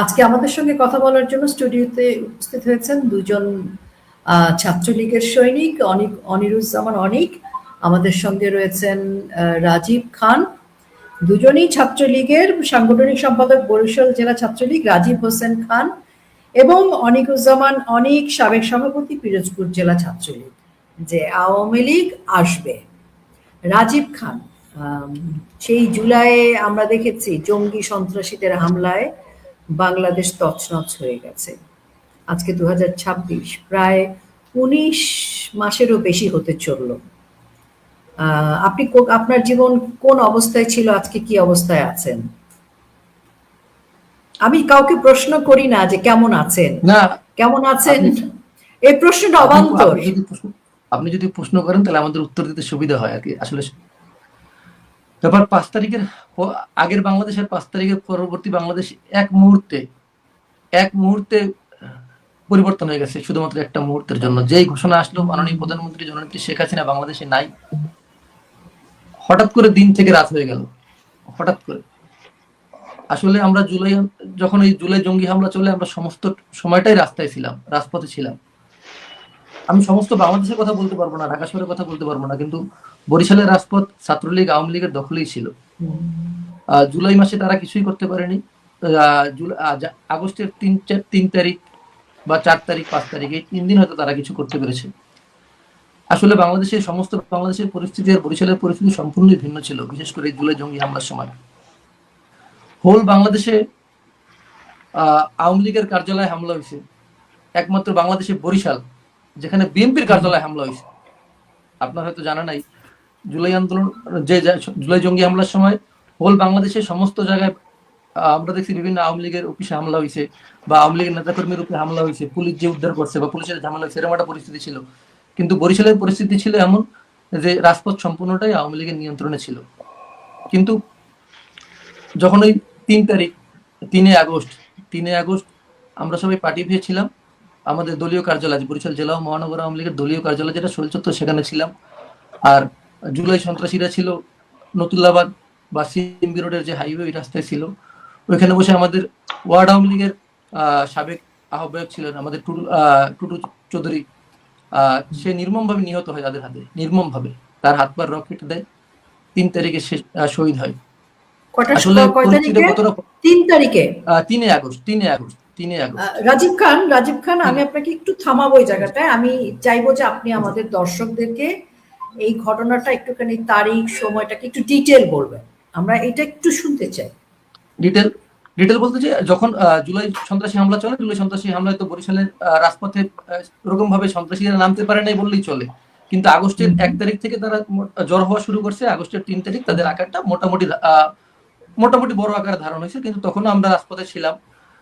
আজকে আমাদের সঙ্গে কথা বলার জন্য স্টুডিওতে উপস্থিত হয়েছেন দুজন ছাত্রলীগের সৈনিক অনিরুজ্জামান অনিক। আমাদের সঙ্গে রয়েছেন রাজীব খান, দুজনই ছাত্রলীগের সাংগঠনিক সম্পাদক বরিশাল জেলা ছাত্রলীগ, রাজীব হোসেন খান, এবং অনিকুজ্জামান অনিক, সাবেক সভাপতি পিরোজপুর জেলা ছাত্রলীগ। যে আওয়ামী লীগ আসবে। রাজীব খান, সেই জুলাইয়ে আমরা দেখেছি জঙ্গি সন্ত্রাসীদের হামলায় বাংলাদেশ তছনছ হয়ে গেছে। আজকে 2026, প্রায় 19 মাসেরও বেশি হতে চলল। আপনি আপনার জীবন কোন অবস্থায় ছিল, আজকে কি অবস্থায় আছেন? আমি কাউকে প্রশ্ন করি না যে কেমন আছেন, না কেমন আছেন, এই প্রশ্নটা অবান্তর। আপনি যদি প্রশ্ন করেন তাহলে আমাদের উত্তর দিতে সুবিধা হয় আর কি। আসলে ব্যাপার 5 তারিখের আগের বাংলাদেশ আর 5 তারিখের পরবর্তী বাংলাদেশ এক মুহূর্তে পরিবর্তন হয়ে গেছে, শুধুমাত্র একটা মুহূর্তের জন্য। যেই ঘোষণা আসলো মাননীয় প্রধানমন্ত্রী জননেত্রী শেখ হাসিনা বাংলাদেশে নাই, হঠাৎ করে দিন থেকে রাত হয়ে গেল, হঠাৎ করে। আসলে আমরা যখন এই জুলাই জঙ্গি হামলা চলে, আমরা সমস্ত সময়টাই রাস্তায় ছিলাম, রাজপথে ছিলাম। আমি সমস্ত বাংলাদেশের কথা বলতে পারবো না, ঢাকা শহরের কথা বলতে পারবো না, কিন্তু বরিশালের রাজপথ ছাত্রলীগ আওয়ামী লীগের দখলেই ছিল। জুলাই মাসে তারা কিছুই করতে পারেনি। আগস্টের 3 তারিখ বা 4 তারিখ 5 তারিখ এই 3 দিন হয়তো তারা কিছু করতে পেরেছে। আসলে বাংলাদেশের পরিস্থিতি আর বরিশালের পরিস্থিতি সম্পূর্ণই ভিন্ন ছিল, বিশেষ করে জুলাই জঙ্গি হামলার সময়। হোল বাংলাদেশে আওয়ামী লীগের কার্যালয়ে হামলা হয়েছে, একমাত্র বাংলাদেশে বরিশাল যেখানে বিএনপির কার্যালয়ে হামলা হয়েছে। আপনার হয়তো জানা নাই, জুলাই জঙ্গি হামলার সময় হোল বাংলাদেশের সমস্ত জায়গায় আমরা দেখছি বিভিন্ন আওয়ামী লীগের অফিসে হামলা হয়েছে, বা আওয়ামী লীগের নেতাকর্মীর উপরে হামলা হয়েছে, পুলিশ যে উদ্ধার করছে বা পুলিশের ঝামেলা হয়েছে, এরকম একটা পরিস্থিতি ছিল। কিন্তু বরিশালের পরিস্থিতি ছিল এমন যে রাজপথ সম্পূর্ণটাই আওয়ামী লীগের নিয়ন্ত্রণে ছিল। কিন্তু যখন ওই 3 আগস্ট আমরা সবাই পার্টি পেয়েছিলাম, আমাদের দলীয় কার্যালয় বরিশাল জেলা ও মহানগর আওয়ামী লীগের দলীয় কার্যালয় যেটা শৈলচত্বর, সেখানে ছিলাম। আর জুলাই সন্ত্রাসীরা ছিল নতুল্লাবাদ বা সিএমবি রোডের যে হাইওয়ে, ওই রাস্তায় ছিল। ওইখানে বসে আমাদের ওয়ার্ড আওয়ামী লীগের সাবেক আহ্বায়ক ছিলেন আমাদের টুটু চৌধুরী, সে নির্মমভাবে নিহত হয় তাদের হাতে, নির্মমভাবে তার হাত পা রক কেটে দেয়। 3 তারিখে সে শহীদ হয়। আসলে 3 তারিখে 3 আগস্ট। রাজীব খান, আমি আপনাকে একটু থামাবো এই জায়গাটায়। আমি চাইবো যে আপনি আমাদের দর্শকদেরকে এই ঘটনাটা একটুখানি তারিখ সময়টাকে একটু ডিটেল বলবেন, আমরা এটা একটু শুনতে চাই। ডিটেল বলতে যে যখন জুলাই সন্ত্রাসী হামলা চলে, জুলাই সন্ত্রাসী হামলায় তো বরিশালের রাজপথে এরকম ভাবে সন্ত্রাসীরা নামতে পারে নাই বললেই চলে। কিন্তু আগস্টের 1 তারিখ থেকে তারা জ্বর হওয়া শুরু করছে। আগস্টের 3 তারিখ তাদের আকারটা মোটামুটি বড় আকারে ধারণ হয়েছে। কিন্তু তখনও আমরা রাজপথে ছিলাম।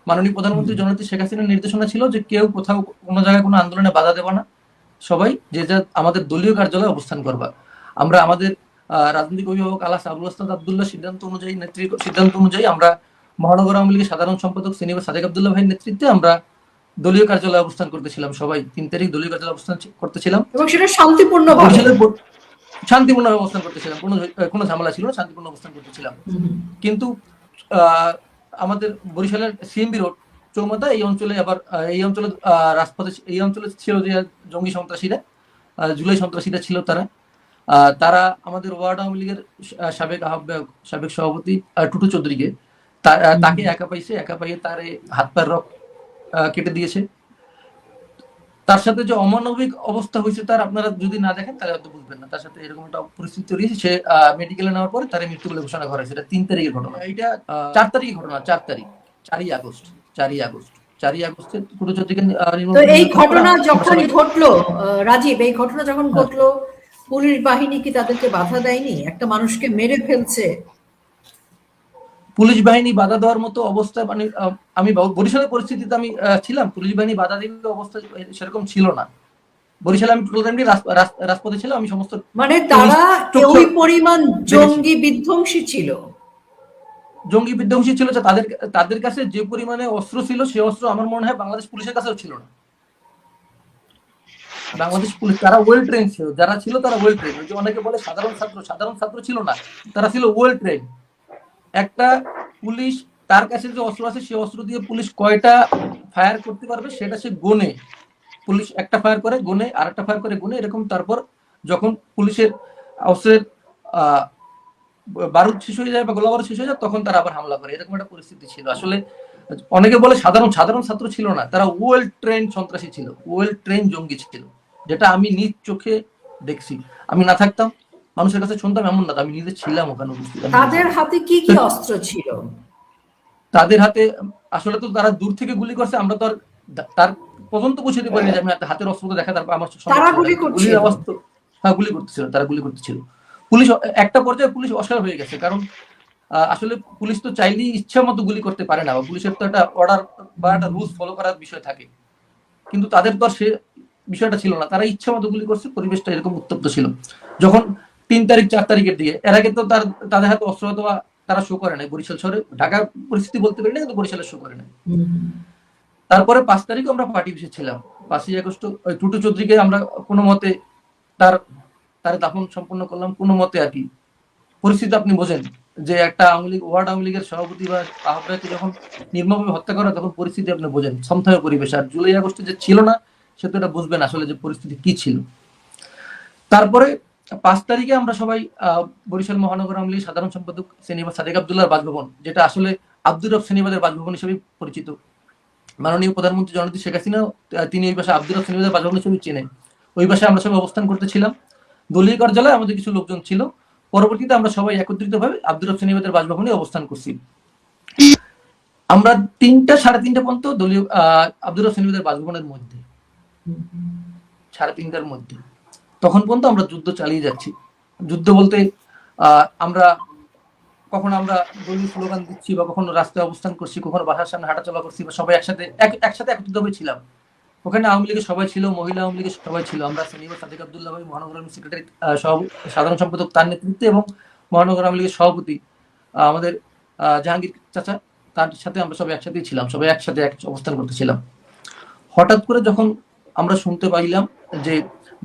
মাননীয় প্রধানমন্ত্রী জননেত্রী শেখ হাসিনার নির্দেশনা ছিল যে কেউ কোথাও কোনো জায়গায় কোনো আন্দোলনে বাধা দেবা না, সবাই যে যা আমাদের দলীয় কার্যালয়ে অবস্থান করবা। আমরা আমাদের রাজনৈতিক অভিভাবক আলাস আবুল হাসনাত আবদুল্লাহ সিদ্ধান্ত অনুযায়ী আমরা মহানগর আওয়ামী লীগের সাধারণ সম্পাদক সিনিয়র সাদেক আবদুল্লাহ ভাইয়ের নেতৃত্বে আমরা দলীয় কার্যালয়ে অবস্থান করতেছিলাম। সবাই 3 তারিখ দলীয় কার্যালয়ে অবস্থান করতেছিলাম এবং সেটা শান্তিপূর্ণ অবস্থান করতেছিলাম। কোনো ঝামেলা ছিল না, শান্তিপূর্ণ অবস্থান করতেছিলাম। কিন্তু আমাদের বরিশালের সিএমবি রোড চৌমাথা এই অঞ্চলে রাজপথে এই অঞ্চলে ছিল যে জঙ্গি সন্ত্রাসীরা, জুলাই সন্ত্রাসীরা ছিল। তারা আমাদের ওয়ার্ড আওয়ামী লীগের সাবেক আহ্বায়ক, সাবেক সভাপতি টুটু চৌধুরীকে তাকে একা পাইয়ে তার হাত পায়ের রক কেটে দিয়েছে। তার সাথে যে অমানবিক অবস্থা হয়েছে তার আপনারা যদি না দেখেন তাহলে হয়তো বুঝবেন না। তার সাথে এরকম একটা পরিস্থিতি তৈরি হয়েছে, সে মেডিকেলে নেওয়ার পরে তার মৃত্যু বলে ঘোষণা করা হয়েছে। এটা 3 তারিখের ঘটনা। এটা 4 তারিখের ঘটনা। 4ই আগস্টে টুটু চৌধুরীকে এই ঘটনা যখন ঘটলো, রাজীব, এই ঘটনা যখন ঘটলো, পুলিশ বাহিনী কি তাদেরকে বাধা দেয়নি? একটা মানুষকে মেরে ফেলছে, পুলিশ বাহিনী বাধা দেওয়ার মতো অবস্থা, মানে আমি বরিশালের পরিস্থিতিতে আমি ছিলাম, পুলিশ বাহিনী বাধা দেওয়ার অবস্থা সেরকম ছিল না। বরিশালে আমি টোটালি রাজপথে ছিলাম। আমি সমস্ত, মানে তারা ওই পরিমাণ জঙ্গি বিধ্বংসী ছিল যে তাদের কাছে যে পরিমাণে অস্ত্র ছিল, সে অস্ত্র আমার মনে হয় বাংলাদেশ পুলিশের কাছেও ছিল না। বাংলাদেশ পুলিশ তারা ওয়েল ট্রেন ছিল, যারা ছিল তারা ওয়েল ট্রেন। ওই যে অনেকে বলে সাধারণ ছাত্র ছিল না, তারা ছিল ওয়েল ট্রেন। একটা পুলিশ তার কাছে যে অস্ত্র আছে সেই অস্ত্র দিয়ে পুলিশ কয়টা ফায়ার করতে পারবে সেটা সে গোনে, পুলিশ একটা ফায়ার করে গোনে, আর একটা ফায়ার করে গোনে, এরকম। তারপর যখন পুলিশের অস্ত্রের বারুদ শেষ হয়ে যায় বা গোলা বারুদ শেষ হয়ে যায়, তখন তারা আবার হামলা করে, এরকম একটা পরিস্থিতি ছিল। আসলে অনেকে বলে সাধারণ সাধারণ ছাত্র ছিল না, তারা ওয়েল ট্রেন সন্ত্রাসী ছিল, ওয়েল ট্রেন জঙ্গি ছিল, যেটা আমি নিজ চোখে দেখছি। আমি না থাকতাম, মানুষের কাছে শুনতাম এমন না, আমি নিজে ছিলাম ওখানে উপস্থিত। তাদের হাতে কি কি অস্ত্র ছিল? তাদের হাতে আসলে তো তারা দূর থেকে গুলি করছে, আমরা তো আর তার পর্যন্ত পৌঁছতে পারিনি যে আমি হাতের অস্ত্র দেখা, তারপর আমার তারা গুলি গুলির করছিল? আওয়াজ তো। হ্যাঁ, গুলি করতেছিল, তারা গুলি করতেছিল। পুলিশ একটা পর্যায়ে পুলিশ অসাড় হয়ে গেছে, কারণ আসলে পুলিশ তো চাইলেই ইচ্ছা মতো গুলি করতে পারে না, পুলিশের তো একটা অর্ডার বা একটা রুলস ফলো করার বিষয় থাকে, কিন্তু তাদের তো আর সে বিষয়টা ছিল না, তারা ইচ্ছা মতো গুলি করছে। পরিবেশটা এরকম উত্তপ্ত ছিল যখন 3 তারিখ 4 তারিখের দিকে। এর আগে তো তাদের হাতে অস্ত্র অথবা তারা শো করে নাই বরিশাল শহরে, ঢাকার পরিস্থিতি বলতে পারি না, কিন্তু বরিশালে শো করে নাই। তারপরে 5 তারিখে আমরা পার্টি অফিসে ছিলাম। 5ই আগস্ট ওই টুটু চৌধুরীকে আমরা কোনো মতে তার দাফন সম্পন্ন করলাম কোনো মতে আর কি। পরিস্থিতি আপনি বোঝেন যে একটা আওয়ামী লীগ ওয়ার্ড আওয়ামী লীগের সভাপতি বা আহ্বায়ককে যখন নির্মমভাবে হত্যা করা, তখন পরিস্থিতি আপনি বোঝেন, থমথমে পরিবেশ। আর জুলাই আগস্টে যে ছিল না, সে তো এটা বুঝবেন আসলে যে পরিস্থিতি কি ছিল। তারপরে 5 তারিখে আমরা সবাই বরিশাল মহানগর আওয়ামী লীগের সাধারণ সম্পাদক সেনিবাদ সাদেক আবদুল্লাহর বাসভবন, যেটা আসলে আব্দুর রব সেনিবাদের বাসভবন হিসেবে পরিচিত, মাননীয় প্রধানমন্ত্রী জননেত্রী শেখ হাসিনা তিনি ওই পাশে আব্দুর রব সেনিবাদের বাসভবন হিসেবে চেনেন। ওই পাশে আমরা সবাই অবস্থান করতেছিলাম। দলীয় কার্যালয়ে আমাদের কিছু লোকজন ছিল। পরবর্তীতে আমরা সবাই একত্রিতভাবে আব্দুর রব সেনিবাদের বাসভবনে অবস্থান করছি। আমরা 3টা 3:30 পর্যন্ত দলীয় আব্দুর রব সেনিবাদের বাসভবনের মধ্যে, 3:30টার মধ্যে, তখন পর্যন্ত আমরা যুদ্ধ চালিয়ে যাচ্ছি। যুদ্ধ বলতে আমরা কখনো আমরা দলীয় স্লোগান দিচ্ছি, বা কখনো রাস্তায় অবস্থান করছি, কখনো বাসার সামনে হাঁটাচলা করছি, বা সবাই একসাথে একত্রিতভাবে ছিলাম। ওখানে আওয়ামী লীগের সবাই ছিল, মহিলা আওয়ামী লীগের সবাই ছিল। আমরা সেনিবাদ সাদেক আবদুল্লাহ ভাই মহানগর আওয়ামী সেক্রেটারি সাধারণ সম্পাদক তার নেতৃত্বে, এবং মহানগর আওয়ামী লীগের সভাপতি আমাদের জাহাঙ্গীর চাচা, তার সাথে আমরা সবাই একসাথেই ছিলাম, সবাই একসাথে অবস্থান করতেছিলাম। হঠাৎ করে যখন আমরা শুনতে পাইলাম যে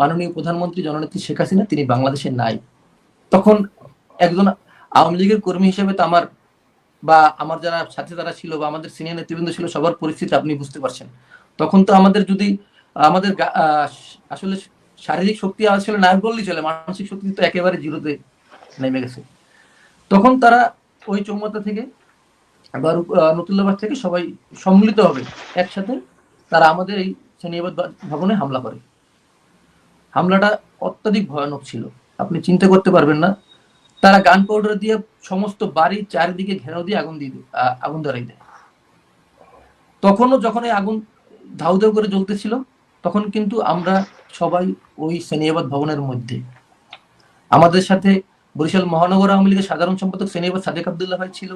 মাননীয় প্রধানমন্ত্রী জননেত্রী শেখ হাসিনা তিনি বাংলাদেশে নাই, তখন একজন আওয়ামী লীগের কর্মী হিসেবে তো আমার বা আমার যারা সাথে যারা ছিল বা আমাদের সিনিয়র নেতৃবৃন্দ ছিল, সবার পরিস্থিতি আপনি বুঝতে পারছেন। তখন তো আমাদের যদি আমাদের আসলে শারীরিক শক্তি আসলে নাই বললেই চলে, মানসিক শক্তি তো একেবারে জিরোতে নেমে গেছে। তখন তারা ওই চৌমাথা থেকে বা নতুল্লাবাদ থেকে সবাই সম্মিলিত হবে একসাথে, তারা আমাদের এই সেনিবাদ ভবনে হামলা করে। হামলাটা অত্যাধিক ভয়ানক ছিল, আপনি চিন্তা করতে পারবেন না। তারা গান পাউডার দিয়ে সমস্ত বাড়ির চারিদিকে ঘেরাও দিয়ে আগুন ধরাই দেয়। তখনও যখন এই আগুন ধাউ ধাউ করে জ্বলতেছিল, তখন কিন্তু আমরা সবাই ওই সেনিয়াবাদ ভবনের মধ্যে, আমাদের সাথে বরিশাল মহানগর আওয়ামী লীগের সাধারণ সম্পাদক সেনিয়াবাদ সাদেক আবদুল্লাহ ভাই ছিল,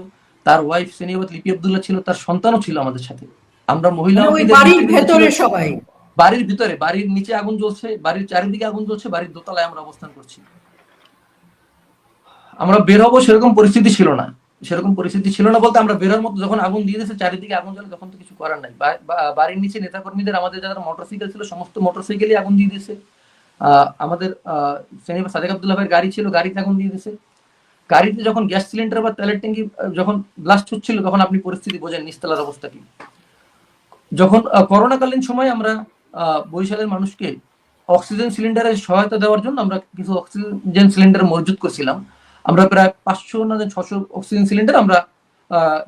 তার ওয়াইফ সেনিয়াবাদ লিপি আবদুল্লাহ ছিল, তার সন্তানও ছিল আমাদের সাথে। আমরা মহিলা বাড়ির ভেতরে সবাই, বাড়ির ভিতরে, বাড়ির নিচে আগুন জ্বলছে, বাড়ির চারিদিকে আগুন জ্বলছে, বাড়ির দোতলায় আমরা অবস্থান করছি। আমরা বের হবো সেরকম পরিস্থিতি ছিল না, সেরকম পরিস্থিতি ছিল না বলতে আমরা বেরোর মতো, যখন আগুন দিয়ে দিয়েছে চারিদিকে আগুন জ্বলে, তখন তো কিছু করার নাই। বাড়ির নিচে নেতাকর্মীদের, আমাদের যারা মোটরসাইকেল ছিল সমস্ত মোটরসাইকেলই আগুন দিয়ে দিয়েছে। আমাদের সেনিবাদ সাদেক আবদুল্লাহ ভাইয়ের গাড়ি ছিল, গাড়িতে আগুন দিয়ে দিয়েছে। গাড়িতে যখন গ্যাস সিলিন্ডার বা তেলের ট্যাঙ্কি যখন ব্লাস্ট হচ্ছিল, তখন আপনি পরিস্থিতি বোঝেন নিচতলার অবস্থা কি। যখন করোনাকালীন সময় আমরা বরিশালের মানুষকে অক্সিজেন সিলিন্ডারের সহায়তা দেওয়ার জন্য আমরা কিছু অক্সিজেন সিলিন্ডার মজুত করছিলাম। আমরা প্রায় 500 না 600 অক্সিজেন সিলিন্ডার আমরা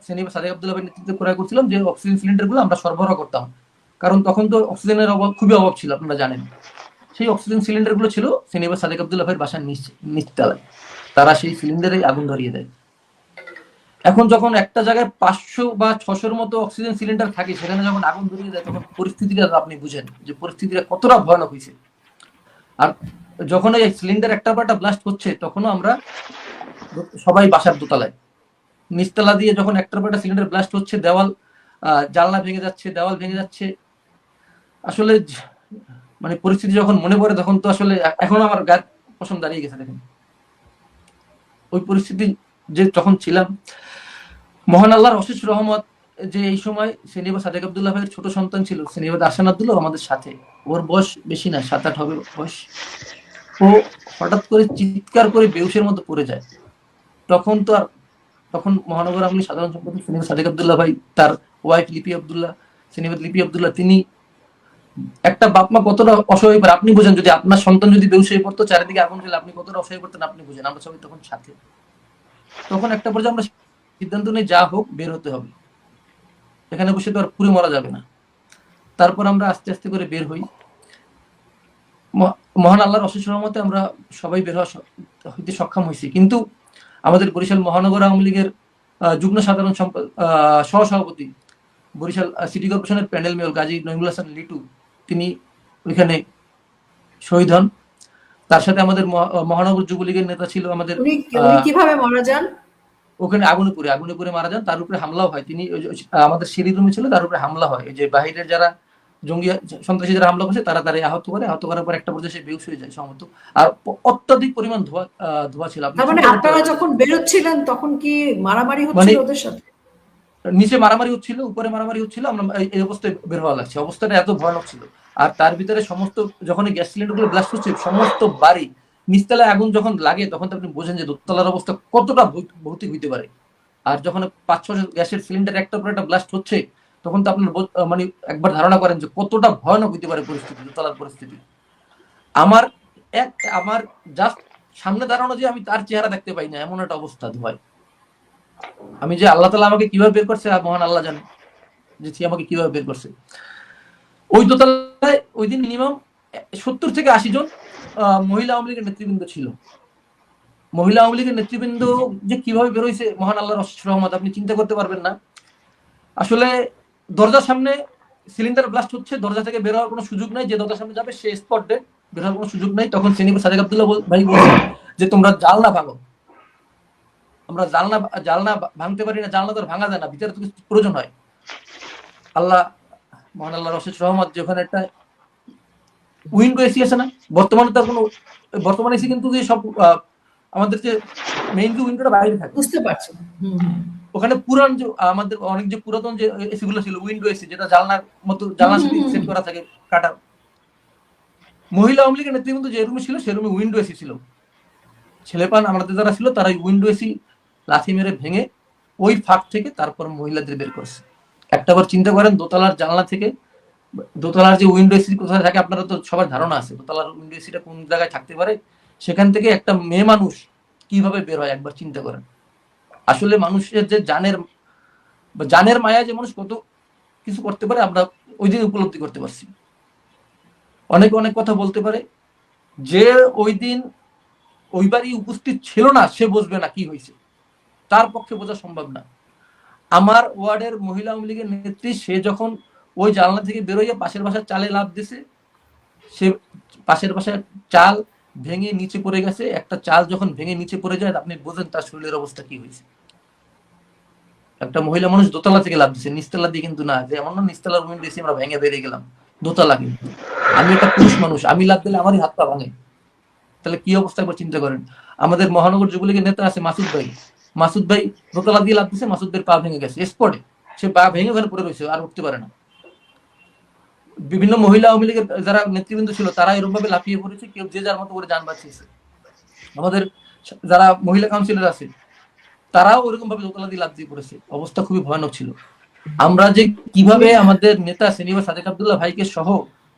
সেনিবাদ সাদেক আবদুল্লাহ ভাইয়ের নেতৃত্বে ক্রয় করছিলাম, যে অক্সিজেন সিলিন্ডারগুলো আমরা সরবরাহ করতাম, কারণ তখন তো অক্সিজেনের খুবই অভাব ছিল, আপনারা জানেন। সেই অক্সিজেন সিলিন্ডারগুলো ছিল সেনিবাদ সাদেক আবদুল্লাহ ভাইয়ের বাসার নিচতলায়। তারা সেই সিলিন্ডারে আগুন ধরিয়ে দেয়। এখন যখন একটা জায়গায় 500 বা 600-র মতো অক্সিজেন সিলিন্ডার থাকে, সেখানে যখন আগুন ধরিয়ে দেয়, তখন পরিস্থিতিটা আপনি বুঝেন যে পরিস্থিতিটা কতটা ভয়ানক হয়েছে। আর যখন এই সিলিন্ডার একটা পাটা ব্লাস্ট হচ্ছে, তখনও আমরা সবাই বাসার দোতলায়, নিচতলা দিয়ে যখন একটা পাটা সিলিন্ডার ব্লাস্ট হচ্ছে, দেওয়াল জানলা ভেঙে যাচ্ছে, দেওয়াল ভেঙে যাচ্ছে। আসলে মানে পরিস্থিতি যখন মনে পড়ে, তখন তো আসলে এখনো আমার গায়ের পশম দাঁড়িয়ে গেছে। দেখেন ওই পরিস্থিতি যে যখন ছিলাম, মহান আল্লাহর অশেষ রহমত যে এই সময় সেনিবাদ সাদেক আবদুল্লাহ ভাইয়ের ছোট সন্তান ছিল সেনিবাদ আহসান আবদুল্লাহ আমাদের সাথে। ওর বয়স বেশি না, 7-8 হবে বয়স। ও হঠাৎ করে চিৎকার করে বেহুশের মতো পড়ে যায়। তখন তো আর তখন মহানগর আওয়ামী লীগ সাধারণ সম্পাদক সেনিবাদ সাদেক আব্দুল্লাহ ভাই, তার ওয়াইফ লিপি আব্দুল্লাহ, সেনিবাদ লিপি আব্দুল্লাহ, তিনি একটা বাপ মা কতটা অসহায় পারে আপনি বুঝেন। যদি আপনার সন্তান যদি বেহুশ হয়ে পড়তো, চারিদিকে আগুন জ্বলে, আপনি কতটা অসহায় পড়তেন আপনি বুঝেন। আমরা সবাই তখন সাথে। তখন একটা পর্যায়ে আমরা সিদ্ধান্ত নিই যা হোক বের হতে হবে, এখানে বসে তো আর পুরে মরা যাবে না। তারপর আমরা আস্তে আস্তে করে বের হই। মহান আল্লাহর অশেষ রহমতে আমরা সবাই বের হইতে সক্ষম হয়েছি। কিন্তু আমাদের বরিশাল মহানগর আওয়ামী লীগের যুগ্ম সাধারণ সহসভাপতি, বরিশাল সিটি কর্পোরেশনের প্যানেল মেয়র গাজী নইমুল হাসান লিটু, তিনি ওইখানে শহীদ হন। তার সাথে আমাদের মহানগর যুবলীগের নেতা ছিল আমাদের। কিভাবে মারা যান? ওখানে আগুনে পুড়ে মারা যান। তার উপরে হামলাও হয়। তিনি আমাদের সিঁড়ি রুমে ছিল, তার উপরে হামলা হয়। এই যে বাহিরের যারা জঙ্গি সন্ত্রাসী যারা হামলা করছে তারা আহত করার পর একটা পর্যায়ে সে বেহুশ হয়ে যায় সম্ভবত। আর অত্যাধিক পরিমাণ ধোঁয়া ছিল। মানে আপনারা যখন বেরোচ্ছিলেন তখন কি মারামারি হচ্ছিল ওদের সাথে? নিচে মারামারি হচ্ছিল, উপরে মারামারি হচ্ছিল, আমরা এই অবস্থায় বের হওয়া লাগছে। অবস্থাটা এত ভয়ানক ছিল। আর তার ভিতরে সমস্ত যখন গ্যাস সিলিন্ডার গুলো ব্লাস্ট হচ্ছে, সমস্ত বাড়ি নিচতলায় আগুন যখন লাগে তখন তো আপনি বোঝেন যে দোতলার অবস্থা কতটা ভৌতিক হইতে পারে। আর যখন 5-6 গ্যাসের সিলিন্ডার একটার পর একটা ব্লাস্ট হচ্ছে, তখন তো আপনার মানে একবার ধারণা করেন যে কতটা ভয়ানক হইতে পারে পরিস্থিতি, দোতলার পরিস্থিতি। আমার জাস্ট সামনে দাঁড়ানো যে আমি তার চেহারা দেখতে পাই না, এমন একটা অবস্থা হয়। আমি যে আল্লাহ তাআলা আমাকে কিভাবে বের করছে মহান আল্লাহ জানে, যে সে আমাকে কিভাবে বের করছে। ওই দোতলায় ওই দিন মিনিমাম 70 থেকে 80 জন মহিলা আওয়ামী লীগের নেতৃবৃন্দ ছিল। মহিলা আওয়ামী লীগের নেতৃবৃন্দ যে কিভাবে বের হয়েছে মহান আল্লাহর অশেষ রহমত, আপনি চিন্তা করতে পারবেন না। আসলে দরজার সামনে সিলিন্ডার ব্লাস্ট হচ্ছে, দরজা থেকে বের হওয়ার কোনো সুযোগ নাই। যে দরজার সামনে যাবে সে স্পট ডেড, বের হওয়ার কোনো সুযোগ নাই। তখন সেনিবাদ সাদেক আব্দুল্লাহ ভাই বলছে যে তোমরা জানলা ভাঙো। আমরা জানলা ভাঙতে পারি না, জানলা তো ভাঙা যায় না, ভিতরে তো কিছু প্রয়োজন হয়। আল্লাহ মহান আল্লাহর অশেষ রহমত, যে ওখানে একটা উইন্ডো এসি আছে না, বর্তমানে তার কোনো বর্তমানে এসি কিন্তু যে সব আমাদের যে মেইন যে উইন্ডোটা বাইরে থাকে, বুঝতে পারছি। ওখানে পুরান যে আমাদের অনেক যে পুরাতন যে এসি গুলো ছিল, উইন্ডো এসি, যেটা জানলার মতো জানলার সাথে সেট করা থাকে কাটা। মহিলা আওয়ামী লীগের নেতৃবৃন্দ যে রুমে ছিল সে রুমে উইন্ডো এসি ছিল। ছেলেপান আমাদের যারা ছিল তারা উইন্ডো এসি লাথি মেরে ভেঙে ওই ফাঁক থেকে তারপর মহিলাদের বের করছে। একটাবার চিন্তা করেন, দোতলার জানলা থেকে, দোতলার যে উইন্ডো এসি কোথায় থাকে আপনারা তো সবার ধারণা আছে, দোতলার উইন্ডো এসিটা কোন জায়গায় থাকতে পারে। সেখান থেকে একটা মেয়ে মানুষ কিভাবে বের হয় একবার চিন্তা করেন। আসলে মানুষের যে জানের মায়া যে মানুষ কত কিছু করতে পারে আমরা ওই দিন উপলব্ধি করতে পারছি। অনেক অনেক কথা বলতে পারে, যে ওই দিন ওই বাড়ি উপস্থিত ছিল না সে বুঝবে না কি হয়েছে, তার পক্ষে বোঝা সম্ভব না। আমার ওয়ার্ডের মহিলা আওয়ামী লীগের নেত্রী, সে যখন ওই জানলা থেকে বেরোইয়া পাশের বাসার চালে লাফ দিছে, সে পাশের বাসার চাল ভেঙে নিচে পড়ে গেছে। একটা চাল যখন ভেঙে নিচে পড়ে যায় আপনি বোঝেন তার শরীরের অবস্থা কি হয়েছে। একটা মহিলা মানুষ দোতলা থেকে লাফ দিচ্ছে, নিচতলা দিয়ে কিন্তু না, যে এমন না নিচতলার উইন্ডো এসে আমরা ভেঙে বেরিয়ে গেলাম, দোতলা কিন্তু। আমি একটা পুরুষ মানুষ, আমি লাফ দিলে আমারই হাত পা ভাঙে। তাহলে কি অবস্থা একবার চিন্তা করেন। আমাদের মহানগর যুবলীগের নেতা আছে মাসুদ ভাই দোতলা দিয়ে লাফ দিচ্ছে, মাসুদ ভাইয়ের পা ভেঙে গেছে স্পটে, সে পা ভেঙে ওখানে পড়ে রয়েছে, আর উঠতে পারে না। বিভিন্ন মহিলা আওয়ামী লীগের যারা নেতৃবৃন্দ ছিল তারা এরকম ভাবে লাফিয়ে পড়েছে, কেউ যে যার মতো করে যান বাঁচিয়েছে। আমাদের যারা মহিলা কাউন্সিলর আছে তারাও ওরকম ভাবে দোতলা দিয়ে লাফ দিয়ে পড়েছে, অবস্থা খুবই ভয়ানক ছিল। আমরা যে কিভাবে আমাদের নেতা সেনিবাদ সাদেক আব্দুল্লাহ ভাইকে সহ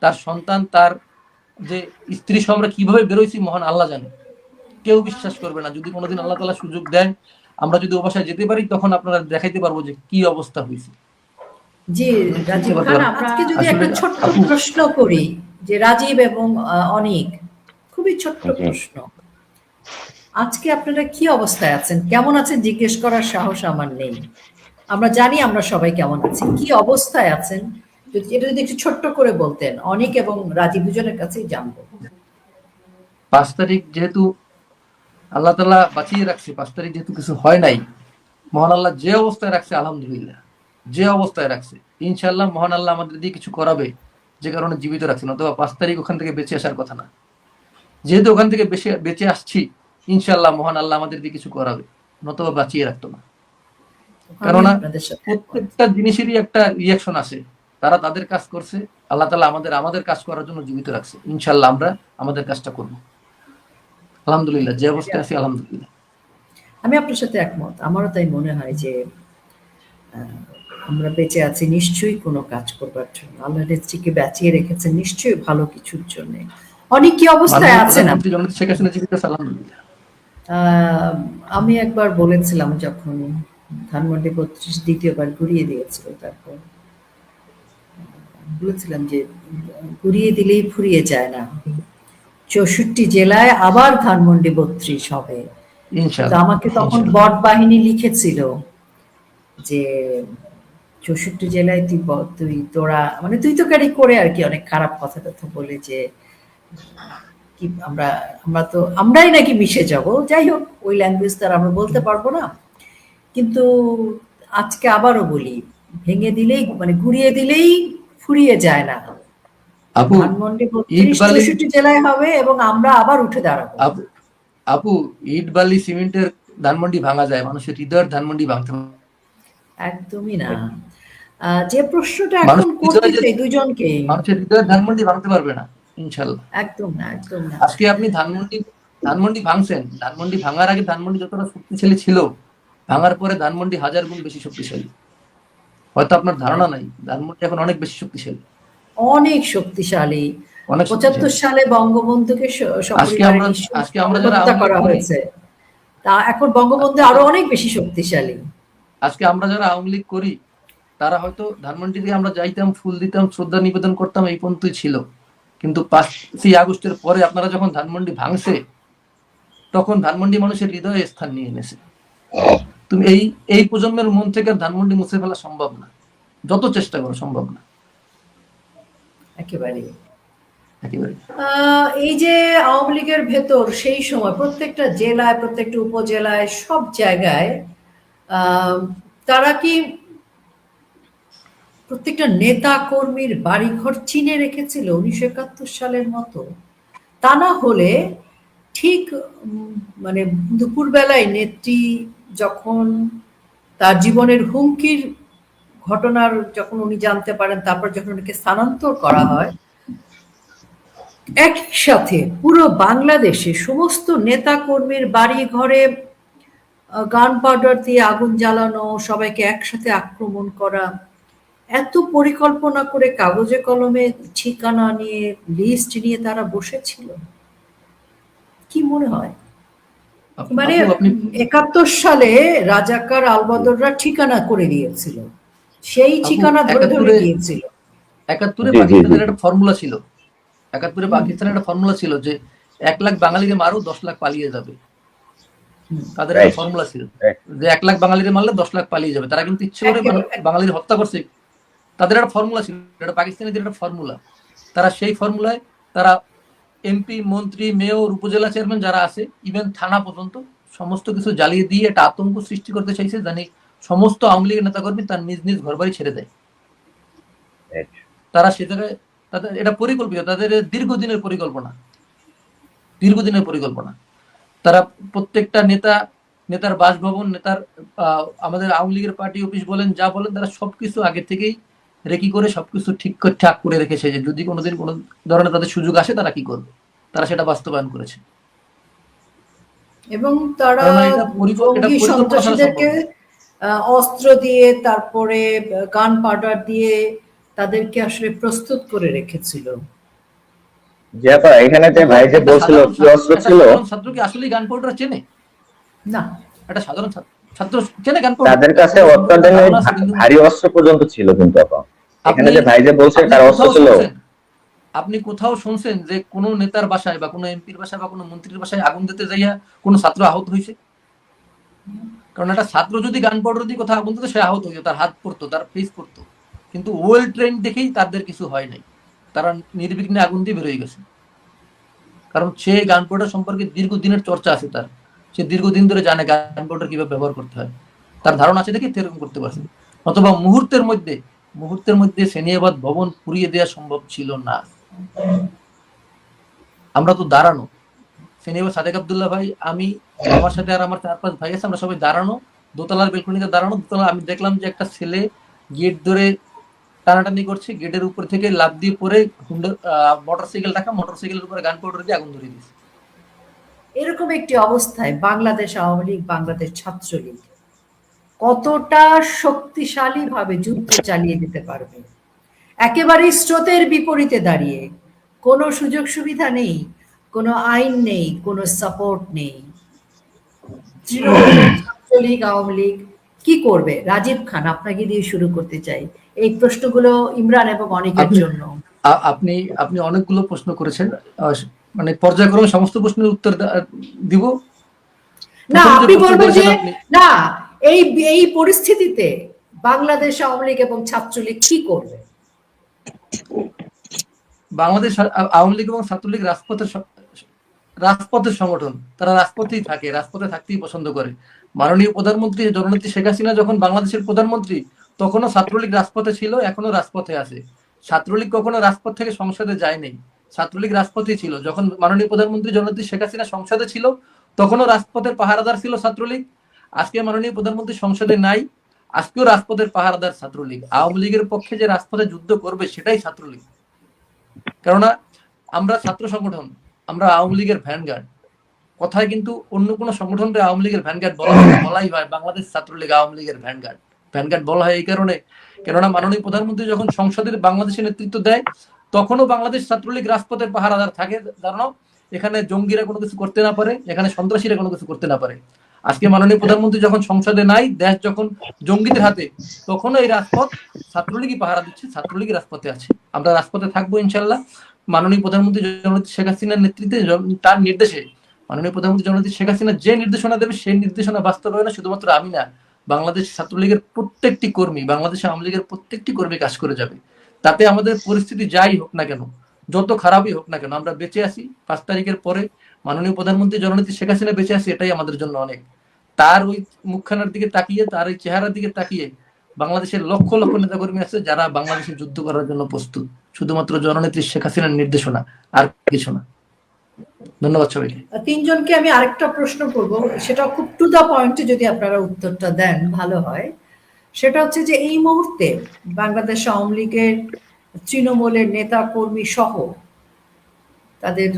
তার সন্তান, তার যে স্ত্রী সহ আমরা কিভাবে বেরোইছি মহান আল্লাহ জানে। কেউ বিশ্বাস করবে না। যদি কোনোদিন আল্লাহ তাআলা সুযোগ দেন, আমরা যদি ও বাসায় যেতে পারি, তখন আপনারা দেখাইতে পারবো যে কি অবস্থা হয়েছে। জি রাজীব খান, আপনাকে যদি একটা ছোট্ট প্রশ্ন করি, যে রাজীব এবং অনিক, খুবই ছোট্ট প্রশ্ন, আজকে আপনারা কি অবস্থায় আছেন, কেমন আছেন জিজ্ঞেস করার সাহস আমার নেই। আমরা জানি আমরা সবাই কেমন আছি, কি অবস্থায় আছেন এটা যদি একটু ছোট্ট করে বলতেন, অনিক এবং রাজীব দুজনের কাছেই জানবো। 5 তারিখ যেহেতু আল্লাহ তাআলা বাঁচিয়ে রাখছে, 5 তারিখ যেহেতু কিছু হয় নাই, মহান আল্লাহ যে অবস্থায় রাখছে আলহামদুলিল্লাহ, যে অবস্থায় রাখছে ইনশাআল্লাহ মহান আল্লাহ আমাদের দিয়ে কিছু করাবে, যে কারণে জীবিত রাখছেন। অথবা 5 তারিখ ওখান থেকে বেঁচে আসার কথা না, যেহেতু ওখান থেকে বেঁচে আসছি ইনশাআল্লাহ মহান আল্লাহ আমাদের দিয়ে কিছু করাবে, নতুবা বাঁচিয়ে রাখতো না। কেননা প্রত্যেকটা জিনিসেরই একটা রিয়াকশন আসে। তারা তাদের কাজ করছে, আল্লাহ তাআলা আমাদের কাজ করার জন্য জীবিত রাখছে। ইনশাআল্লাহ আমরা আমাদের কাজটা করব। আলহামদুলিল্লাহ, যে অবস্থায় আছি আলহামদুলিল্লাহ। আমি আপনার সাথে একমত। আমারও তাই মনে হয় যে আমরা বেঁচে আছি নিশ্চয়ই কোনো কাজ করবার জন্য। আল্লাহ নেত্রীকে বাঁচিয়ে রেখেছেন নিশ্চয়ই ভালো কিছুর জন্য। অনেক কি অবস্থায় মাননীয় আছেন প্রধানমন্ত্রী আপনি? জননেত্রী শেখ হাসিনা জিকে সালাম। আমি একবার বলেছিলাম যখন ধানমন্ডি ৩২ দ্বিতীয়বার ঘুরিয়ে দিয়েছিল, তারপর বলেছিলাম যে ঘুরিয়ে দিলেই ফুরিয়ে যায় না। ৬৪ জেলায় আবার ধানমন্ডি ৩২ হবে। কিন্তু ইনশাআল্লাহ, আমাকে তখন ইনশাআল্লাহ। বট বাহিনী লিখেছিল যে ৬৪ জেলায় তোরা মানে তুই তোকারি করে আর কি, অনেক খারাপ কথা টথা বলে যে কি আমরাই নাকি মিশে যাব। যাই হোক, ওই ল্যাঙ্গুয়েজ তো আর আমরা বলতে পারবো না। কিন্তু আজকে আবারও বলি, ভেঙে দিলেই মানে ঘুরিয়ে দিলেই ফুরিয়ে যায় না। আপু, ধানমন্ডি ইট ৩২ বালি ৬৪ জেলায় হবে এবং আমরা আবার উঠে দাঁড়াবো। আপু আপু ইট বালি সিমেন্টের ধানমন্ডি ভাঙা যায়, মানুষের হৃদয়ের ধানমন্ডি ভাঙতে পারে। একদমই না। যে প্রশ্নটা এখন মানুষের করতে হৃদয় যে চাই দুজনকে, মানুষের হৃদয়ের ধানমন্ডি ভাঙতে পারবে না, ইনশাল্লাহ। একদম না, একদম না। আজকে আপনি ধানমন্ডি ধানমন্ডি ভাঙছেন, ধানমন্ডি ভাঙার আগে ধানমন্ডি যতটা শক্তিশালী ছিল, ভাঙার পরে ধানমন্ডি ১০০০ গুণ বেশি শক্তিশালী। হয়তো আপনার ধারণা নাই, ধানমন্ডি এখন অনেক বেশি শক্তিশালী, অনেক শক্তিশালী। অনেক ৭৫ শক্তিশালী। সালে বঙ্গবন্ধুকে আজকে সপরিবারে আমরা আজকে নিঃশঙ্কে আমরা যারা হত্যা আওয়ামী লীগ করা করি, হয়েছে। তা এখন বঙ্গবন্ধু আরো অনেক বেশি শক্তিশালী। আজকে আমরা যারা আওয়ামী লীগ করি, তারা হয়তো ধানমন্ডিতে আমরা যাইতাম, ফুল দিতাম, শ্রদ্ধা নিবেদন করতাম, এই পর্যন্তই ছিল। কিন্তু ৫ই আগস্টের পরে আপনারা যখন ধানমন্ডি ভাঙছে, তখন ধানমন্ডি মানুষের হৃদয়ে স্থান নিয়ে এনেছে। তুমি এই প্রজন্মের মন থেকে আর ধানমন্ডি মুছে ফেলা সম্ভব না, যত চেষ্টা করো সম্ভব না, একেবারে। একেবারে। এই যে আওয়ামী লীগের ভেতর সেই সময় প্রত্যেকটা জেলায়, প্রত্যেকটা উপজেলায়, সব জায়গায় আহ, তারা কি প্রত্যেকটা নেতা কর্মীর বাড়িঘর চিনে রেখেছিল ১৯৭১ সালের মতো? তা না হলে ঠিক মানে দুপুরবেলায় নেত্রী যখন তার জীবনের হুমকির ঘটনার যখন উনি জানতে পারেন, তারপর যখন উনাকে স্থানান্তর করা হয়, একই সাথে পুরো বাংলাদেশে সমস্ত নেতা কর্মীর বাড়ি ঘরে গান পাউডার দিয়ে আগুন জ্বালানো, সবাইকে একসাথে আক্রমণ করা, এত পরিকল্পনা করে কাগজে কলমে ঠিকানা নিয়ে লিস্ট নিয়ে তারা বসেছিল। কি মনে হয়? মানে আপু আপনি ৭১ সালে রাজাকার আলবদররা ঠিকানা করে দিয়েছিল, সেই আপু ঠিকানা ধরে ধরে একাত্তরে গিয়েছিল। একাত্তরে জি জি জি পাকিস্তানের একটা ফর্মুলা ছিল, একাত্তরে পাকিস্তানের একটা ফর্মুলা ছিল যে ১ লাখ বাঙালিকে মারো, ১০ লাখ পালিয়ে যাবে। তাদের একটা রাইট ফর্মুলা ছিল রাইট যে ১ লাখ বাঙালিরে মারলে 10 লাখ পালিয়ে যাবে। তারা কিন্তু ইচ্ছে করে একেবারে বাঙালির হত্যা করছে। তাদের একটা ফর্মুলা ছিল, এটা পাকিস্তানিদের একটা ফর্মুলা। তারা সেই ফর্মুলায় তারা এমপি, মন্ত্রী, মেয়র, উপজেলা চেয়ারম্যান যারা আছে, ইভেন থানা পর্যন্ত সমস্ত কিছু জ্বালিয়ে দিয়ে একটা আতঙ্ক সৃষ্টি করতে চাইছে, জানি সমস্ত আওয়ামী লীগের নেতাকর্মী তার নিজ নিজ ঘর বাড়ি ছেড়ে দেয়। রাইট তারা সে জায়গায় তাদের এটা পরিকল্পিত, তাদের দীর্ঘদিনের পরিকল্পনা, দীর্ঘদিনের পরিকল্পনা। তারা প্রত্যেকটা নেতার বাসভবন, আমাদের আওয়ামী লীগের পার্টি অফিস বলেন, যা বলেন, তারা সবকিছু আগে থেকেই রেকি করে সবকিছু ঠাক করে রেখেছে যে যদি কোনোদিন কোনো ধরনের তাদের সুযোগ আসে তারা কি করবে। তারা সেটা বাস্তবায়ন করেছে। এবং তারা কারণ এটা জঙ্গি পরিকল্পনা ছাড়া সম্ভব সন্ত্রাসীদেরকে না। অস্ত্র দিয়ে, তারপরে গান পাউডার দিয়ে তাদেরকে আসলে প্রস্তুত করে রেখেছিল। জি আপা, এখানে যে ভাই যে বলছিল কি অস্ত্র একটা ছিল, সাধারণ ছাত্র কি আসলেই গান পাউডার চেনে? না, একটা সাধারণ ছাত্র চেনে গান পাউডার? তাদের কাছে ওদের সম্পর্কে একটা অত্যাধুনিক ধারণা আছে, কিন্তু ভারী অস্ত্র পর্যন্ত ছিল কিন্তু আপা। এখানে আপনি যে ভাই যে বলছে আপনি তার অস্ত্র কোথাও ছিল। শুনছেন, আপনি কোথাও শুনছেন যে কোনো নেতার বাসায় বা কোনো এমপির বাসায় বা কোনো মন্ত্রীর বাসায় আগুন দিতে যাইয়া কোনো ছাত্র আহত হয়েছে? কারণ একটা ছাত্র যদি গান পাউডার দিয়ে কোথাও আগুন দিত, সে আহত হইতো, তার হাত পড়তো, তার ফেস পড়তো। কিন্তু ওয়েল ট্রেন দেখেই তাদের কিছু হয় নাই, তারা নির্বিঘ্নে আগুন দিয়ে বেরোয় গেছে। কারণ সে গান পাউডার সম্পর্কে দীর্ঘদিনের চর্চা আছে তার, সে দীর্ঘদিন ধরে জানে গান পাউডার কিভাবে ব্যবহার করতে হয়, তার ধারণা আছে দেখে এরকম করতে পারছে। অথবা মুহূর্তের মধ্যে সেনিয়াবাদ ভবন পুড়িয়ে দেওয়া সম্ভব ছিল না। আমরা তো দাঁড়ানো, সেনিয়াবাদ সাদেক আব্দুল্লাহ ভাই, আমি, আমার সাথে আর আমার ৪-৫ ভাই আছে, আমরা সবাই দাঁড়ানো, দোতলার বেলকনিতে দাঁড়ানো। দোতলা আমি দেখলাম যে একটা ছেলে গেট ধরে টানাটানি করছে, গেটের উপর থেকে লাফ দিয়ে পড়ে মোটরসাইকেলের উপরে গান পাউডার দিয়ে আগুন ধরিয়ে দিয়েছে। এরকম একটি অবস্থায় বাংলাদেশ আওয়ামী লীগ, বাংলাদেশ ছাত্রলীগ কতটা শক্তিশালীভাবে যুদ্ধ চালিয়ে যেতে পারবে? একেবারেই স্রোতের বিপরীতে দাঁড়িয়ে, কোনো সুযোগ সুবিধা নেই, কোনো আইন নেই, কোনো সাপোর্ট নেই। তৃণমূল, ছাত্রলীগ, আওয়ামী লীগ কি করবে? রাজীব খান, আপনাকে দিয়ে শুরু করতে চাই এই প্রশ্নগুলো ইমরান এবং অনেকের আপনি জন্য। আপনি আপনি অনেকগুলো প্রশ্ন করেছেন, মানে পর্যায়ক্রমে সমস্ত প্রশ্নের উত্তর দিব। না, প্রথম যে আপনি প্রশ্ন বলবেন করেছেন যে আপনি, না, এই এই পরিস্থিতিতে বাংলাদেশ আওয়ামী লীগ এবং ছাত্রলীগ কি করবে? বাংলাদেশ আওয়ামী লীগ এবং ছাত্রলীগ রাজপথের সংগঠন, তারা রাজপথেই থাকে, রাজপথে থাকতেই পছন্দ করে। মাননীয় প্রধানমন্ত্রী জননেত্রী শেখ হাসিনা যখন বাংলাদেশের প্রধানমন্ত্রী, তখনও ছাত্রলীগ রাজপথে ছিল, এখনো রাজপথে আছে। ছাত্রলীগ কখনো রাজপথ থেকে সংসদে যায়নি, ছাত্রলীগ রাজপথেই ছিল। যখন মাননীয় প্রধানমন্ত্রী জননেত্রী শেখ হাসিনা সংসদে ছিল, তখনও রাজপথের পাহারাদার ছিল ছাত্রলীগ। আজকে মাননীয় প্রধানমন্ত্রী সংসদে নাই, আজকেও রাজপথের পাহারাদার ছাত্রলীগ। আওয়ামী লীগের পক্ষে যে রাজপথে যুদ্ধ করবে সেটাই ছাত্রলীগ। কেননা আমরা ছাত্র সংগঠন, আমরা আওয়ামী লীগের ভ্যানগার্ড। কথায় কিন্তু অন্য কোনো সংগঠনকে আওয়ামী লীগের ভ্যানগার্ড বলাই হয়, বাংলাদেশ ছাত্রলীগ আওয়ামী লীগের ভ্যানগার্ড। ভ্যানগার্ড বলা হয় এই কারণে, কেননা মাননীয় প্রধানমন্ত্রী যখন সংসদের বাংলাদেশের নেতৃত্ব দেয়, তখনও বাংলাদেশ ছাত্রলীগ রাজপথের পাহারাদার থাকে, জানো, এখানে জঙ্গিরা কোনো কিছু করতে না পারে, এখানে সন্ত্রাসীরা কোনো কিছু করতে না পারে। আজকে মাননীয় প্রধানমন্ত্রী যখন সংসদে নাই, দেশ যখন জঙ্গিদের হাতে, তখনও এই রাজপথ ছাত্রলীগই পাহারা দিচ্ছে, ছাত্রলীগই রাজপথে আছে। আমরা রাজপথে থাকবো ইনশাল্লাহ। মাননীয় প্রধানমন্ত্রী জননেত্রী শেখ হাসিনার নেতৃত্বে, তার নির্দেশে, মাননীয় প্রধানমন্ত্রী জননেত্রী শেখ হাসিনা যে নির্দেশনা দেবে, সেই নির্দেশনা বাস্তবায়নে শুধুমাত্র আমি না, বাংলাদেশ ছাত্রলীগের প্রত্যেকটি কর্মী, বাংলাদেশ আওয়ামী লীগের প্রত্যেকটি কর্মী কাজ করে যাবে। তাতে আমাদের পরিস্থিতি যাই হোক না কেন, যত খারাপই হোক না কেন, আমরা বেঁচে আছি। 5 তারিখের পরে মাননীয় প্রধানমন্ত্রী জননেত্রী শেখ হাসিনা বেঁচে আছে, এটাই আমাদের জন্য অনেক। তার ওই মুখখানার দিকে তাকিয়ে, তার ওই চেহারার দিকে তাকিয়ে, বাংলাদেশের লক্ষ লক্ষ নেতাকর্মী আছে যারা বাংলাদেশে যুদ্ধ করার জন্য প্রস্তুত, শুধুমাত্র জননেত্রী শেখ হাসিনার নির্দেশনা, আর কিছু না। ধন্যবাদ সবাইকে। তিনজনকে আমি আরেকটা প্রশ্ন করব, সেটা খুব টু দা পয়েন্টে যদি আপনারা উত্তরটা দেন ভালো হয়। সেটা হচ্ছে যে এই মুহূর্তে বাংলাদেশ আওয়ামী লীগের তৃণমূলের নেতা কর্মী সহ তাদের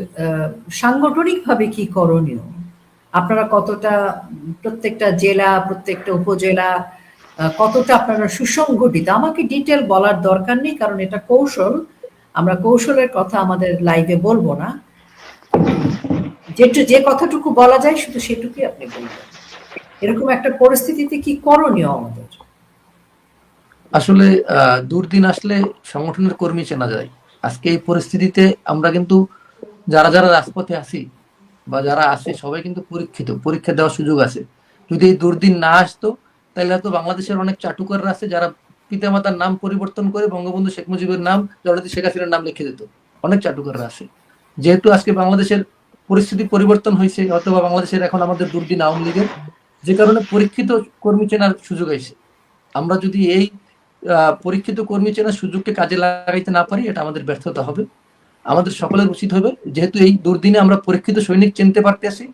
সাংগঠনিকভাবে কি করণীয়? আপনারা কতটা, প্রত্যেকটা জেলা, প্রত্যেকটা উপজেলা কতটা আপনারা সুসংগঠিত? আমাকে ডিটেল বলার দরকার নেই, কারণ এটা কৌশল, আমরা কৌশলের কথা আমাদের লাইভে বলবো না। যে কথাটুকু বলা যায় শুধু সেটুকুই আপনি বলবেন। এরকম একটা পরিস্থিতিতে কি করণীয় আমাদের? আসলে দুর্দিন আসলে সংগঠনের কর্মী চেনা যায়। আজকে এই পরিস্থিতিতে আমরা কিন্তু যারা যারা রাজপথে আছি বা যারা আছে, সবাই কিন্তু পরীক্ষিত, পরীক্ষা দেওয়ার সুযোগ আছে। যদি এই দুর্দিন না আসতো, তাহলে হয়তো বাংলাদেশের অনেক চাটুকাররা আছে যারা পিতামাতার নাম পরিবর্তন করে বঙ্গবন্ধু শেখ মুজিবের নাম, জননেত্রী শেখ হাসিনার নাম লিখে দিত। অনেক চাটুকাররা আছে। যেহেতু আজকে বাংলাদেশের পরিস্থিতি পরিবর্তন হয়েছে, অথবা বাংলাদেশের এখন আমাদের দুর্দিন আওয়ামী লীগের, যে কারণে পরীক্ষিত কর্মী চেনার সুযোগ হয়েছে। আমরা যদি এই পরীক্ষিত কর্মী চেনার সুযোগকে কাজে লাগাইতে না পারি, এটা আমাদের ব্যর্থতা হবে। আমাদের সকলের উচিত হবে, যেহেতু এই দুর্দিনে আমরা পরীক্ষিত সৈনিক চিনতে পারতেছি,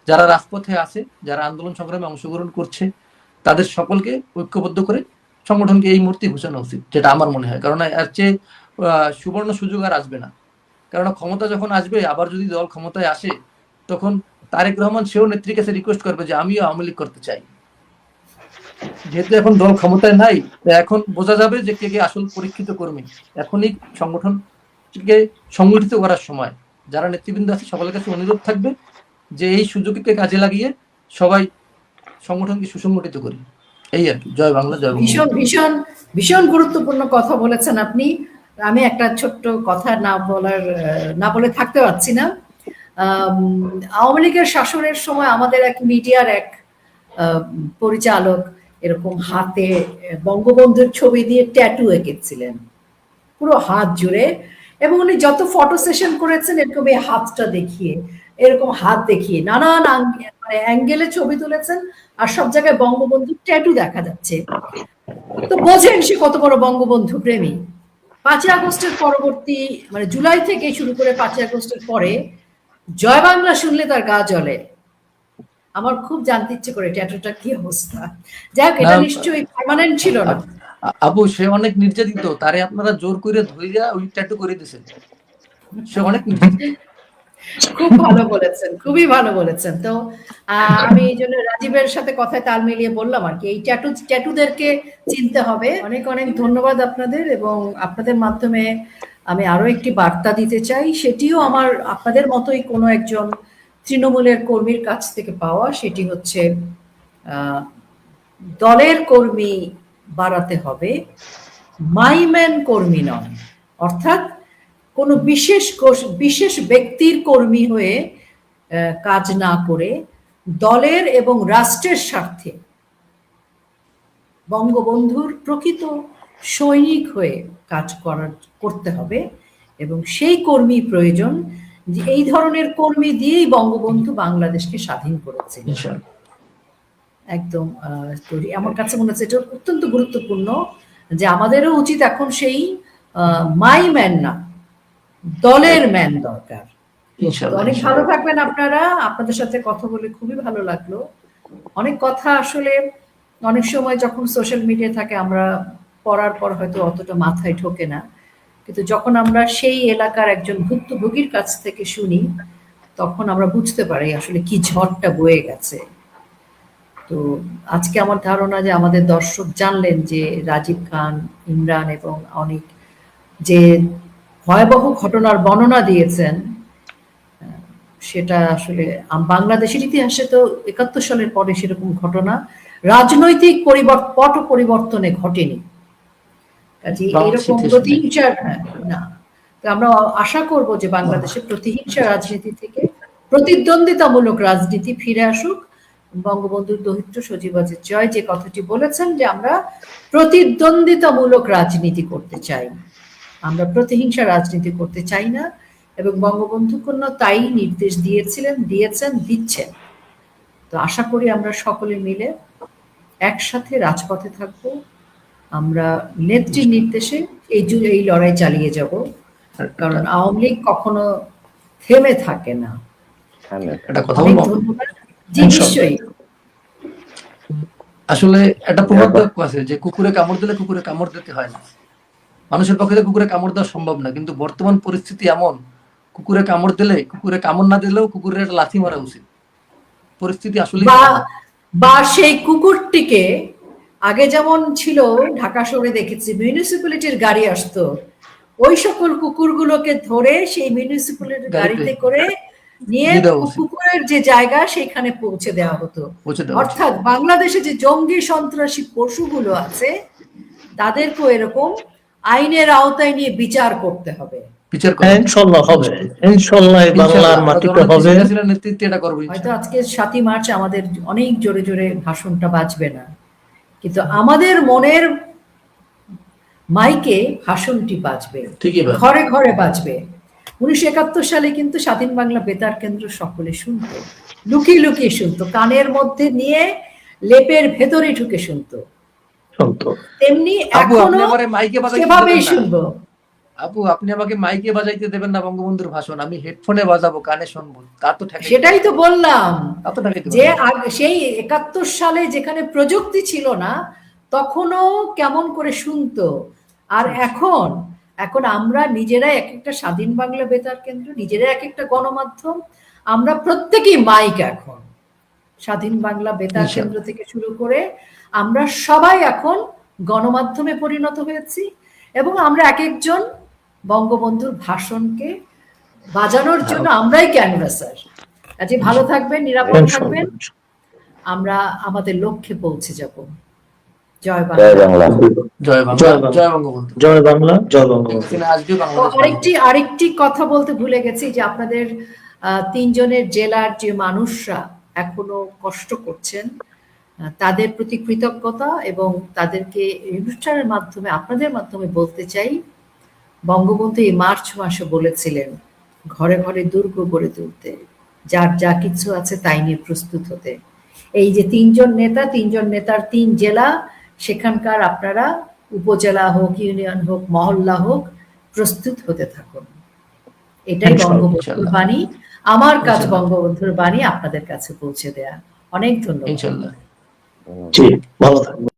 যারা রাজপথে আছে, যারা আন্দোলন সংগ্রামে অংশগ্রহণ করছে, তাদের সকলকে ঐক্যবদ্ধ করে সংগঠনকে এই মুহূর্তে ঘোষণা উচিত, যেটা আমার মনে হয়। কারণ এর চেয়ে সুবর্ণ সুযোগ আর আসবে না। কারণ ক্ষমতা যখন আসবে, আবার যদি দল ক্ষমতায় আসে, তখন তারেক রহমান সেও নেত্রীর কাছে রিকোয়েস্ট করবে যে আমিও আওয়ামী লীগ করতে চাই। যেহেতু এখন দল ক্ষমতায় নাই, এখন বোঝা যাবে যে কে কে আসল পরীক্ষিত কর্মী। এখনই সংগঠনকে সংগঠিত করার সময়। যারা নেতৃবৃন্দ আছে, সকলের কাছে অনুরোধ থাকবে যে এই সুযোগকে কাজে লাগিয়ে সবাই সংগঠনকে সুসংগঠিত করি। এই আর কি। জয় বাংলা, জয় বাংলা। ভীষণ ভীষণ ভীষণ গুরুত্বপূর্ণ কথা বলেছেন আপনি। আমি একটা ছোট্ট কথা না বলে থাকতে পারছি না। আওয়ামী লীগের শাসনের সময় আমাদের এক মিডিয়ার এক পরিচালক এরকম হাতে বঙ্গবন্ধুর ছবি দিয়ে ট্যাটু এঁকেছিলেন পুরো হাত জুড়ে, এবং উনি যত ফটো সেশন করেছেন এরকম এই হাতটা দেখিয়ে, এরকম হাত দেখিয়ে নানান মানে অ্যাঙ্গেলে ছবি তুলেছেন, আর সব জায়গায় বঙ্গবন্ধুর ট্যাটু দেখা যাচ্ছে। তো বোঝেন সে কত বড় বঙ্গবন্ধু প্রেমী। 5ই আগস্টের পরবর্তী, মানে জুলাই থেকে শুরু করে 5ই আগস্টের পরে জয় বাংলা শুনলে তার গা জ্বলে। আমার খুব জানতে ইচ্ছে করে ট্যাটুটা কি অবস্থা। যাই হোক, এটা নিশ্চয়ই পার্মানেন্ট ছিল না। আপু, সে অনেক নির্যাতিত, তারে আপনারা জোর করে ধরিয়া ওই ট্যাটু করে দিয়েছেন। সে অনেক নির্যাতিত। খুব ভালো বলেছেন, খুবই ভালো বলেছেন। তো আমি এই জন্য রাজীবের সাথে কথায় তাল মিলিয়ে বললাম আর কি, এই ট্যাটুদেরকে চিনতে হবে। অনেক অনেক ধন্যবাদ আপনাদের, এবং আপনাদের মাধ্যমে আমি আরো একটি বার্তা দিতে চাই, সেটিও আমার আপনাদের মতোই কোনো একজন তৃণমূলের কর্মীর কাছ থেকে পাওয়া। সেটি হচ্ছে দলের কর্মী বাড়াতে হবে, মাইম্যান কর্মী নয়। অর্থাৎ কোনো বিশেষ ব্যক্তির কর্মী হয়ে কাজ না করে দলের এবং রাষ্ট্রের স্বার্থে বঙ্গবন্ধুর প্রকৃত সৈনিক হয়ে কাজ করতে হবে, এবং সেই কর্মী প্রয়োজন, যে এই ধরনের কর্মী দিয়েই বঙ্গবন্ধু বাংলাদেশকে স্বাধীন করেছেন। একদম আমার কাছে মনে হচ্ছে এটা অত্যন্ত গুরুত্বপূর্ণ, যে আমাদেরও উচিত এখন সেই মাই ম্যান না, দলের ম্যান দরকার। অনেক ভালো থাকবেন আপনারা। আপনাদের সাথে কথা বলে খুবই ভালো লাগলো। অনেক কথা আসলে অনেক সময় যখন সোশ্যাল মিডিয়া থাকে আমরা পড়ার পর হয়তো অতটা মাথায় ঢোকে না, কিন্তু যখন আমরা সেই এলাকার একজন ভুক্তভোগীর কাছ থেকে শুনি তখন আমরা বুঝতে পারি আসলে কি ঝড়টা বয়ে গেছে। তো আজকে আমার ধারণা যে আমাদের দর্শক জানলেন যে রাজীব খান, ইমরান এবং অনেক যে ভয়াবহ ঘটনার বর্ণনা দিয়েছেন, সেটা আসলে বাংলাদেশের ইতিহাসে তো ৭১ সালের পরে সেরকম ঘটনা রাজনৈতিক পট পরিবর্তনে ঘটেনি। কাজে এরকম প্রতিহিংসার না, তো আমরা আশা করব যে বাংলাদেশে প্রতিহিংসা রাজনীতি থেকে প্রতিদ্বন্দ্বিতামূলক রাজনীতি ফিরে আসুক। বঙ্গবন্ধুর দৌহিত্র সজীবাজের জয় যে কথাটি বলেছেন যে আমরা প্রতিদ্বন্দ্বিতামূলক রাজনীতি করতে চাই, আমরা প্রতিহিংসা রাজনীতি করতে চাই না, এবং বঙ্গবন্ধু কন্যা তাই নির্দেশ দিচ্ছেন। তো আশা করি আমরা সকলে মিলে একসাথে রাজপথে থাকবো, আমরা নেত্রীর নির্দেশে এই লড়াই চালিয়ে যাব, কারণ আওয়ামী লীগ কখনো থেমে থাকে না। ধন্যবাদ। জি নিশ্চয়ই। আসলে একটা প্রবাদ বাক্য আছে যে কুকুরে কামড় দিলে কুকুরে কামড় দিতে হয় না। মানুষের পক্ষে কুকুরে কামড় দেওয়া সম্ভব না, কিন্তু বর্তমান পরিস্থিতি এমন, কুকুরে কামড় দিলে, কুকুরে কামড় না দিলেও কুকুরের একটা লাথি মারা উচিত। পরিস্থিতি আসলে বা সেই কুকুরটিকে আগে যেমন ছিল, ঢাকা শহরে দেখেছি মিউনিসিপ্যালিটির গাড়ি আসতো, ওই সকল কুকুরগুলোকে ধরে সেই মিউনিসিপ্যালিটির গাড়িতে করে নিয়ে কুকুরের যে জায়গা সেখানে পৌঁছে দেওয়া হতো। অর্থাৎ বাংলাদেশে যে জঙ্গি সন্ত্রাসী পশুগুলো আছে তাদেরকেও এরকম আইনের আওতায় নিয়ে বিচার করতে হবে। হয়তো আজকে ৭ই মার্চ আমাদের অনেক জোরে জোরে ভাষণটা বাজবে না, কিন্তু আমাদের মনের মাইকে ভাষণটি বাজবে, ঘরে ঘরে বাজবে। ১৯৭১ সালে কিন্তু স্বাধীন বাংলা বেতার কেন্দ্র সকলে শুনতো, লুকিয়ে লুকিয়ে শুনতো, কানের মধ্যে নিয়ে লেপের ভেতরে ঢুকে শুনতো। তেমনি এখনো সেভাবেই শুনবো। আপু আপনি আমাকে মাইকে বাজাইতে দেবেন না বঙ্গবন্ধুর ভাষণ, আমি হেডফোনে বাজাবো, কানে শুনবো, তা তো সেটাই তো বললাম যে সেই ৭১ সালে যেখানে প্রযুক্তি ছিল না তখনও কেমন করে শুনতো। আর এখন আমরা নিজেরা এক একটা স্বাধীন বাংলা বেতার কেন্দ্র, নিজেরা এক একটা গণমাধ্যম, আমরা প্রত্যেকেই মাইক। এখন স্বাধীন বাংলা বেতার কেন্দ্র থেকে শুরু করে আমরা সবাই এখন গণমাধ্যমে পরিণত হয়েছি, এবং আমরা এক একজন বঙ্গবন্ধুর ভাষণকে বাজানোর জন্য আমরাই ক্যানভাসার। কাজে ভালো থাকবেন, নিরাপদ থাকবেন, আমরা আমাদের লক্ষ্যে পৌঁছে যাব। জয় বাংলা, জয় বাংলা, জয় বঙ্গবন্ধু, জয় বাংলা, জয় বঙ্গবন্ধু। আরেকটি কথা বলতে ভুলে গেছি যে আপনাদের ৩ জনের জেলার যে মানুষরা এখনো কষ্ট করছেন তাদের প্রতি কৃতজ্ঞতা, এবং তাদেরকে অনুষ্ঠানের মাধ্যমে আপনাদের মাধ্যমে বলতে চাই, বঙ্গবন্ধু এই মার্চ মাসে বলেছিলেন ঘরে ঘরে দুর্গ গড়ে তুলতে, যার যা কিছু আছে তাই নিয়ে প্রস্তুত হতে। এই যে ৩ জন নেতার ৩ জেলা, সেখানকার আপনারা উপজেলা হোক, ইউনিয়ন হোক, মহল্লা হোক, প্রস্তুত হতে থাকুন। এটাই বঙ্গবন্ধুর বাণী। আমার কাজ বঙ্গবন্ধুর বাণী আপনাদের কাছে পৌঁছে দেয়া। অনেক ধন্যবাদ। জি, ভালো থাকবেন।